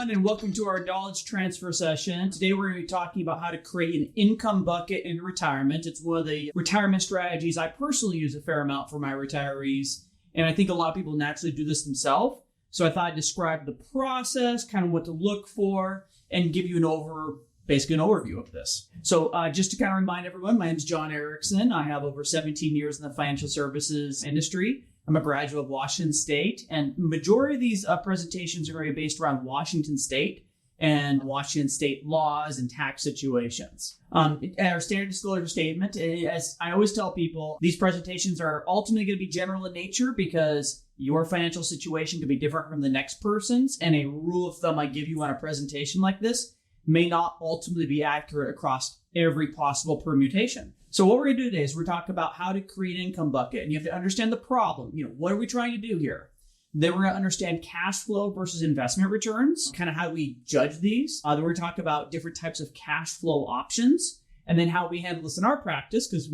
everyone, and welcome to our knowledge transfer session. Today we're going to be talking about how to create an income bucket in retirement. It's one of the retirement strategies I personally use a fair amount for my retirees, and I think a lot of people naturally do this themselves. So I thought I'd describe the process, kind of what to look for, and give you basically an overview of this. So just to kind of remind everyone, my name is John Erickson. I have over 17 years in the financial services industry. I'm a graduate of Washington State, and majority of these presentations are going to be based around Washington State and Washington State laws and tax situations. Our standard disclosure statement, as I always tell people, these presentations are ultimately going to be general in nature because your financial situation could be different from the next person's, and a rule of thumb I give you on a presentation like this may not ultimately be accurate across every possible permutation. So what we're going to do today is we're talking about how to create an income bucket, and you have to understand the problem. What are we trying to do here? Then we're going to understand cash flow versus investment returns, kind of how we judge these. Then we're going to talk about different types of cash flow options, and then how we handle this in our practice, because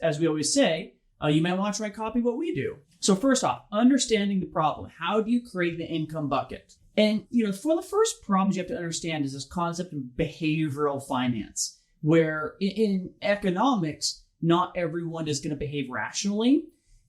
as we always say, you might want to try copy what we do. So first off, understanding the problem. How do you create an income bucket? And for the first problems you have to understand is this concept of behavioral finance, where in economics, not everyone is going to behave rationally.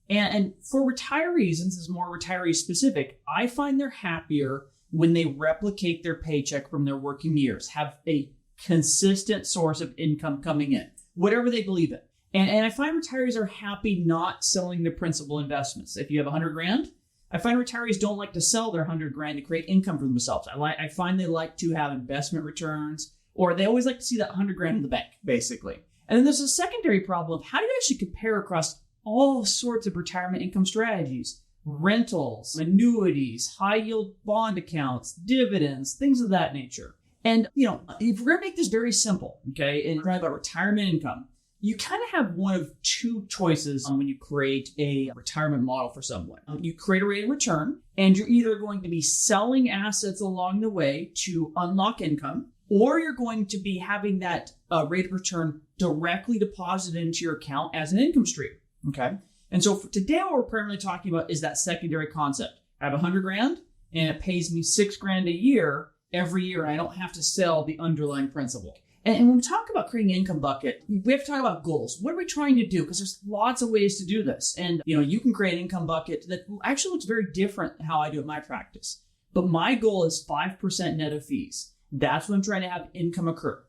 And for retirees, and this is more retiree specific, I find they're happier when they replicate their paycheck from their working years, have a consistent source of income coming in, whatever they believe in. And I find retirees are happy not selling their principal investments. If you have 100 grand, I find retirees don't like to sell their 100 grand to create income for themselves. I find they like to have investment returns, or they always like to see that 100 grand in the bank, basically. And then there's a secondary problem of how do you actually compare across all sorts of retirement income strategies, rentals, annuities, high yield bond accounts, dividends, things of that nature. And, if we're going to make this very simple, okay, and talk about retirement income, you kind of have one of two choices when you create a retirement model for someone. You create a rate of return, and you're either going to be selling assets along the way to unlock income, or you're going to be having that rate of return directly deposited into your account as an income stream, okay? And so for today, what we're primarily talking about is that secondary concept. I have 100 grand, and it pays me 6 grand a year every year, and I don't have to sell the underlying principal. And when we talk about creating an income bucket, we have to talk about goals. What are we trying to do? Because there's lots of ways to do this. And, you can create an income bucket that actually looks very different than how I do it in my practice. But my goal is 5% net of fees. That's what I'm trying to have income occur.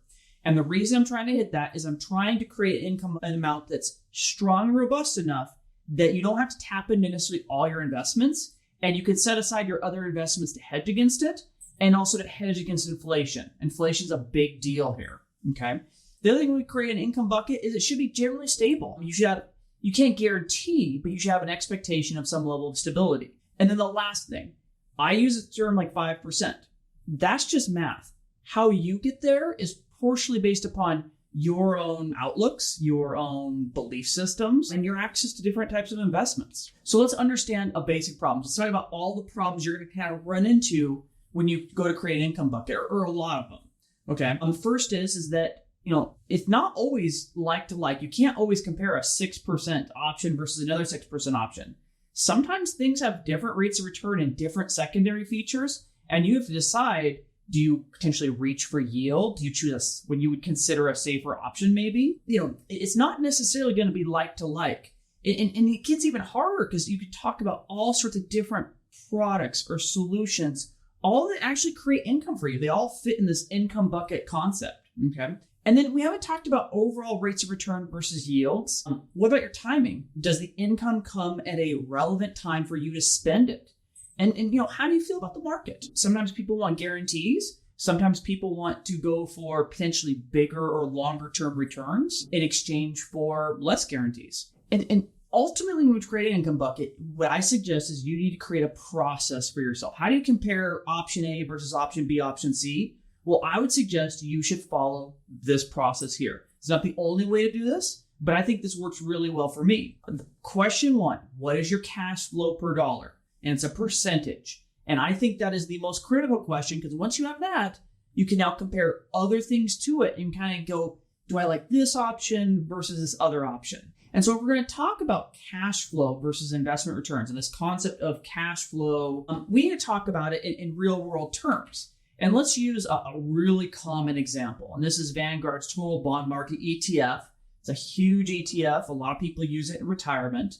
And the reason I'm trying to hit that is I'm trying to create an amount that's strong and robust enough that you don't have to tap into necessarily all your investments, and you can set aside your other investments to hedge against it, and also to hedge against inflation. Inflation's a big deal here. Okay. The other thing when we create an income bucket is it should be generally stable. You can't guarantee, but you should have an expectation of some level of stability. And then the last thing, I use a term like 5%. That's just math. How you get there is partially based upon your own outlooks, your own belief systems, and your access to different types of investments. So let's understand a basic problem. Let's talk about all the problems you're going to kind of run into when you go to create an income bucket, or a lot of them. Okay. The first is that, it's not always like to like. You can't always compare a 6% option versus another 6% option. Sometimes things have different rates of return and different secondary features, and you have to decide, do you potentially reach for yield? Do you choose when you would consider a safer option maybe? It's not necessarily going to be like to like. And it gets even harder because you could talk about all sorts of different products or solutions, all that actually create income for you. They all fit in this income bucket concept, okay? And then we haven't talked about overall rates of return versus yields. What about your timing? Does the income come at a relevant time for you to spend it? And how do you feel about the market? Sometimes people want guarantees. Sometimes people want to go for potentially bigger or longer term returns in exchange for less guarantees. And ultimately, when we create an income bucket, what I suggest is you need to create a process for yourself. How do you compare option A versus option B, option C? Well, I would suggest you should follow this process here. It's not the only way to do this, but I think this works really well for me. Question 1, what is your cash flow per dollar? And it's a percentage. And I think that is the most critical question, because once you have that, you can now compare other things to it and kind of go, do I like this option versus this other option? And so we're going to talk about cash flow versus investment returns and this concept of cash flow. We need to talk about it in real world terms. And let's use a really common example. And this is Vanguard's Total Bond Market ETF. It's a huge ETF. A lot of people use it in retirement.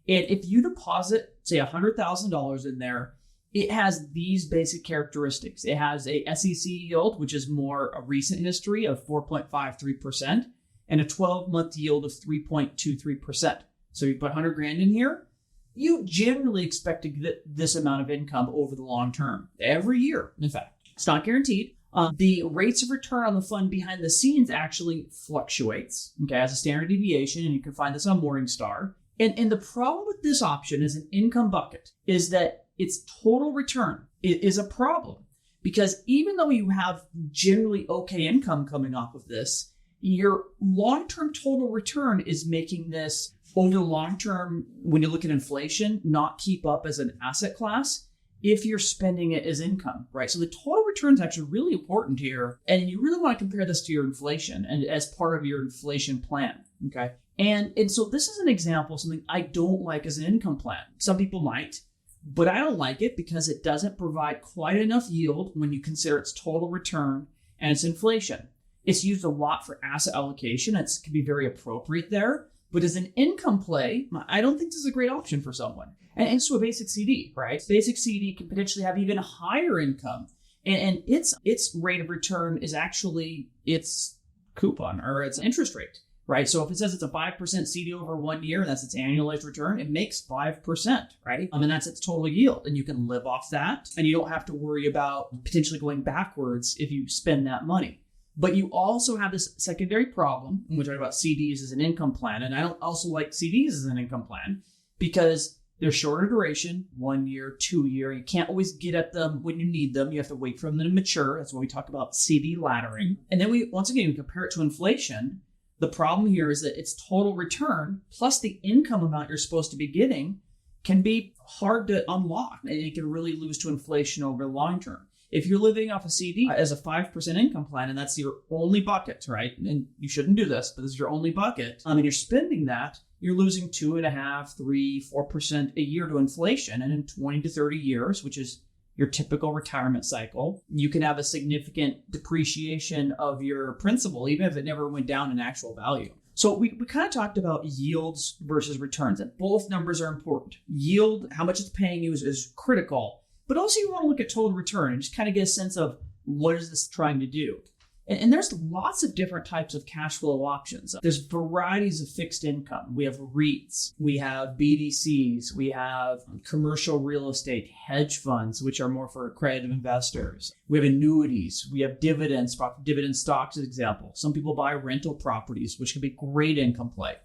And if you deposit, say, $100,000 in there, it has these basic characteristics. It has a SEC yield, which is more a recent history of 4.53%, and a 12-month yield of 3.23%. So you put 100 grand in here, you generally expect to get this amount of income over the long term, every year, in fact. It's not guaranteed. The rates of return on the fund behind the scenes actually fluctuates, okay, as a standard deviation, and you can find this on Morningstar. And the problem with this option as an income bucket is that its total return is a problem, because even though you have generally okay income coming off of this, your long-term total return is making this over the long term, when you look at inflation, not keep up as an asset class if you're spending it as income, right? So the total return is actually really important here. And you really want to compare this to your inflation and as part of your inflation plan, okay? And so this is an example of something I don't like as an income plan. Some people might, but I don't like it because it doesn't provide quite enough yield when you consider its total return and its inflation. It's used a lot for asset allocation. It can be very appropriate there. But as an income play, I don't think this is a great option for someone. And so a basic CD, right? Basic CD can potentially have even higher income. And its rate of return is actually its coupon or its interest rate, right? So if it says it's a 5% CD over 1 year, and that's its annualized return, it makes 5%, right? And that's its total yield. And you can live off that. And you don't have to worry about potentially going backwards if you spend that money. But you also have this secondary problem, and we're talking about CDs as an income plan. And I don't also like CDs as an income plan because they're shorter duration, 1 year, 2 year. You can't always get at them when you need them. You have to wait for them to mature. That's why we talk about CD laddering. And then we compare it to inflation. The problem here is that its total return plus the income amount you're supposed to be getting can be hard to unlock. And it can really lose to inflation over the long term. If you're living off a CD as a 5% income plan, and that's your only bucket, right? And you shouldn't do this, but this is your only bucket. And you're spending that, you're losing 2.5%, 3%, 4% a year to inflation. And in 20 to 30 years, which is your typical retirement cycle, you can have a significant depreciation of your principal, even if it never went down in actual value. So we kind of talked about yields versus returns, and both numbers are important. Yield, how much it's paying you is critical. But also you want to look at total return and just kind of get a sense of what is this trying to do. And there's lots of different types of cash flow options. There's varieties of fixed income. We have REITs, we have BDCs, we have commercial real estate, hedge funds, which are more for accredited investors. We have annuities, we have dividend stocks, as example. Some people buy rental properties, which can be great income play.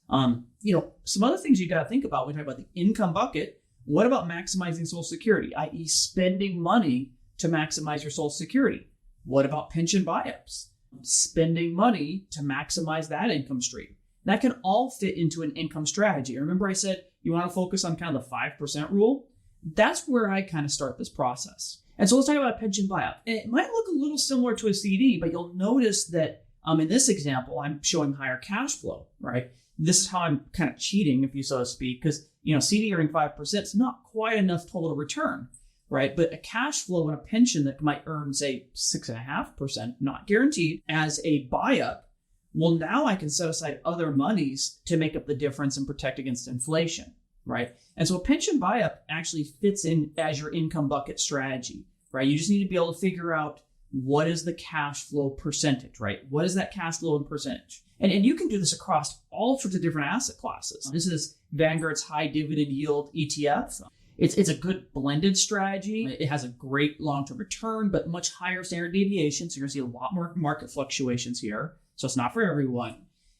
Some other things you got to think about when we talk about the income bucket. What about maximizing Social Security, i.e. spending money to maximize your Social Security? What about pension buy-ups? Spending money to maximize that income stream. That can all fit into an income strategy. Remember I said you want to focus on kind of the 5% rule? That's where I kind of start this process. And so let's talk about pension buy-up. And it might look a little similar to a CD, but you'll notice that in this example, I'm showing higher cash flow, right? This is how I'm kind of cheating, if you so to speak, because CD earning 5% is not quite enough total return. Right, but a cash flow and a pension that might earn, say, 6.5%, not guaranteed, as a buy-up, well, now I can set aside other monies to make up the difference and protect against inflation, right? And so a pension buy-up actually fits in as your income bucket strategy, right? You just need to be able to figure out what is the cash flow percentage, right? What is that cash flow in percentage? And you can do this across all sorts of different asset classes. This is Vanguard's high dividend yield ETF. It's a good blended strategy. It has a great long-term return, but much higher standard deviation. So you're going to see a lot more market fluctuations here. So it's not for everyone.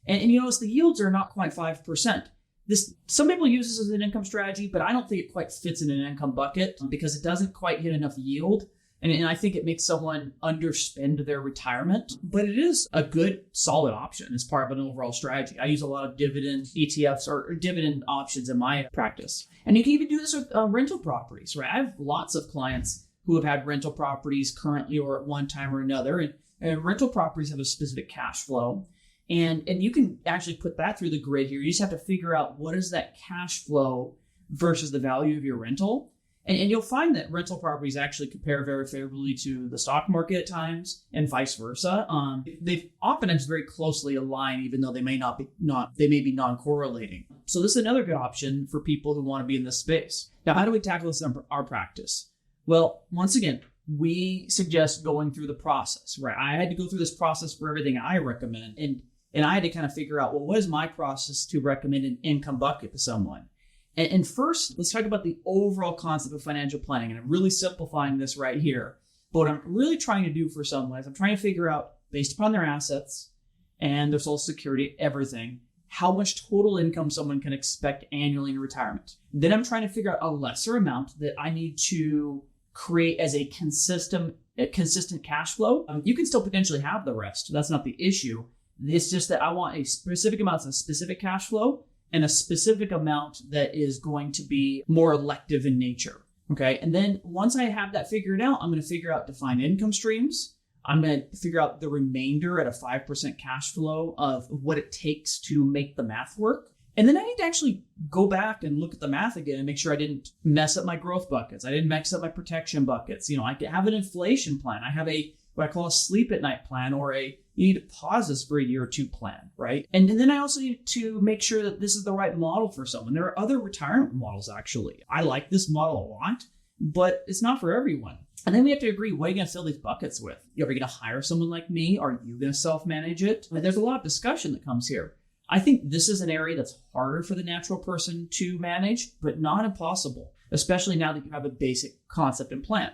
And you notice the yields are not quite 5%. Some people use this as an income strategy, but I don't think it quite fits in an income bucket because it doesn't quite hit enough yield. And I think it makes someone underspend their retirement, but it is a good, solid option as part of an overall strategy. I use a lot of dividend ETFs or dividend options in my practice. And you can even do this with rental properties, right? I have lots of clients who have had rental properties currently or at one time or another. And rental properties have a specific cash flow. And you can actually put that through the grid here. You just have to figure out what is that cash flow versus the value of your rental. And you'll find that rental properties actually compare very favorably to the stock market at times, and vice versa. They've oftentimes very closely aligned, even though they may be non-correlating. So this is another good option for people who want to be in this space. Now, how do we tackle this in our practice? Well, once again, we suggest going through the process, right? I had to go through this process for everything I recommend, and I had to kind of figure out, well, what is my process to recommend an income bucket to someone? And first, let's talk about the overall concept of financial planning. And I'm really simplifying this right here. But what I'm really trying to do for someone is I'm trying to figure out, based upon their assets and their Social Security, everything, how much total income someone can expect annually in retirement. Then I'm trying to figure out a lesser amount that I need to create as a consistent cash flow. You can still potentially have the rest. That's not the issue. It's just that I want a specific amount of specific cash flow and a specific amount that is going to be more elective in nature. Okay. And then once I have that figured out, I'm going to figure out defined income streams. I'm going to figure out the remainder at a 5% cash flow of what it takes to make the math work. And then I need to actually go back and look at the math again and make sure I didn't mess up my growth buckets. I didn't mess up my protection buckets. I could have an inflation plan. I have what I call a sleep at night plan, or you need to pause this for a year or two plan, right? And then I also need to make sure that this is the right model for someone. There are other retirement models, actually. I like this model a lot, but it's not for everyone. And then we have to agree, what are you going to fill these buckets with? Are you going to hire someone like me? Are you going to self-manage it? There's a lot of discussion that comes here. I think this is an area that's harder for the natural person to manage, but not impossible, especially now that you have a basic concept and plan.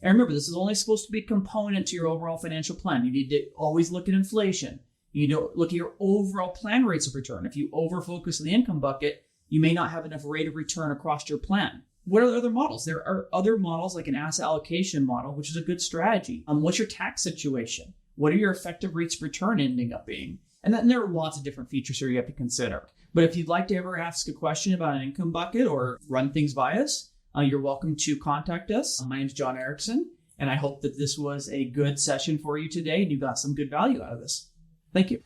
And remember, this is only supposed to be a component to your overall financial plan. You need to always look at inflation. You need to look at your overall plan rates of return. If you over-focus on the income bucket, you may not have enough rate of return across your plan. What are the other models? There are other models like an asset allocation model, which is a good strategy. What's your tax situation? What are your effective rates of return ending up being? And then there are lots of different features here you have to consider. But if you'd like to ever ask a question about an income bucket or run things by us, you're welcome to contact us. My name is John Erickson, and I hope that this was a good session for you today and you got some good value out of this. Thank you.